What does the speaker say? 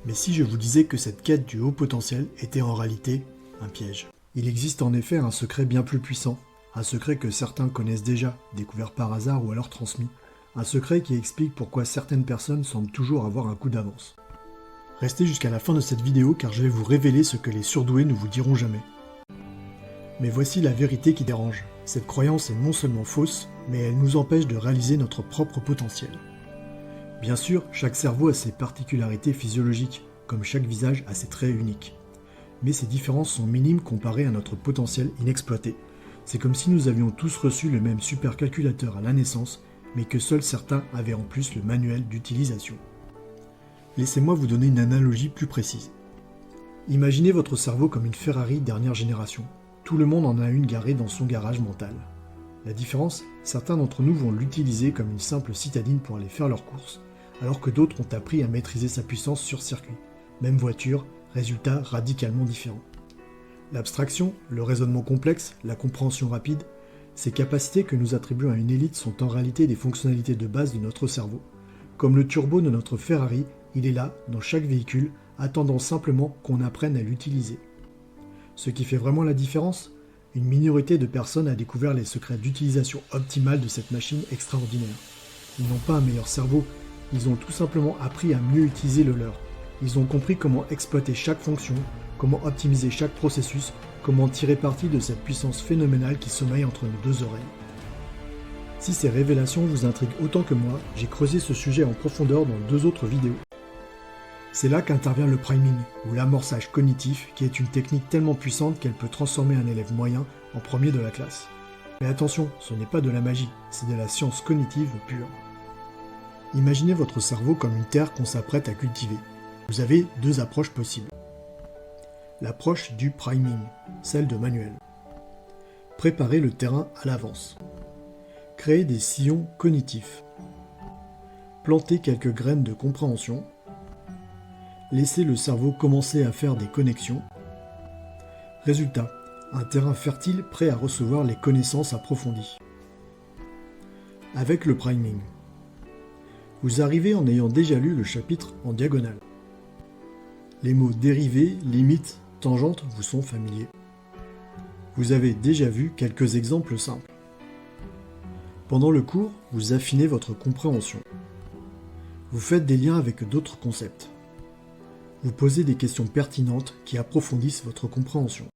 Mais si je vous disais que cette quête du haut potentiel était en réalité un piège? Il existe en effet un secret bien plus puissant, un secret que certains connaissent déjà, découvert par hasard ou alors transmis, un secret qui explique pourquoi certaines personnes semblent toujours avoir un coup d'avance. Restez jusqu'à la fin de cette vidéo car je vais vous révéler ce que les surdoués ne vous diront jamais. Mais voici la vérité qui dérange. Cette croyance est non seulement fausse, mais elle nous empêche de réaliser notre propre potentiel. Bien sûr, chaque cerveau a ses particularités physiologiques, comme chaque visage a ses traits uniques. Mais ces différences sont minimes comparées à notre potentiel inexploité. C'est comme si nous avions tous reçu le même supercalculateur à la naissance, mais que seuls certains avaient en plus le manuel d'utilisation. Laissez-moi vous donner une analogie plus précise. Imaginez votre cerveau comme une Ferrari dernière génération. Tout le monde en a une garée dans son garage mental. La différence, certains d'entre nous vont l'utiliser comme une simple citadine pour aller faire leurs courses, alors que d'autres ont appris à maîtriser sa puissance sur circuit. Même voiture, résultat radicalement différent. L'abstraction, le raisonnement complexe, la compréhension rapide, ces capacités que nous attribuons à une élite sont en réalité des fonctionnalités de base de notre cerveau. Comme le turbo de notre Ferrari, il est là, dans chaque véhicule, attendant simplement qu'on apprenne à l'utiliser. Ce qui fait vraiment la différence, une minorité de personnes a découvert les secrets d'utilisation optimale de cette machine extraordinaire. Ils n'ont pas un meilleur cerveau, ils ont tout simplement appris à mieux utiliser le leur. Ils ont compris comment exploiter chaque fonction, comment optimiser chaque processus, comment tirer parti de cette puissance phénoménale qui sommeille entre nos deux oreilles. Si ces révélations vous intriguent autant que moi, j'ai creusé ce sujet en profondeur dans 2 autres vidéos. C'est là qu'intervient le priming, ou l'amorçage cognitif, qui est une technique tellement puissante qu'elle peut transformer un élève moyen en premier de la classe. Mais attention, ce n'est pas de la magie, c'est de la science cognitive pure. Imaginez votre cerveau comme une terre qu'on s'apprête à cultiver. Vous avez 2 approches possibles. L'approche du priming, celle de Manuel. Préparez le terrain à l'avance. Créez des sillons cognitifs. Plantez quelques graines de compréhension. Laissez le cerveau commencer à faire des connexions. Résultat, un terrain fertile prêt à recevoir les connaissances approfondies. Avec le priming, vous arrivez en ayant déjà lu le chapitre en diagonale. Les mots dérivés, limites, tangentes vous sont familiers. Vous avez déjà vu quelques exemples simples. Pendant le cours, vous affinez votre compréhension. Vous faites des liens avec d'autres concepts. Vous posez des questions pertinentes qui approfondissent votre compréhension.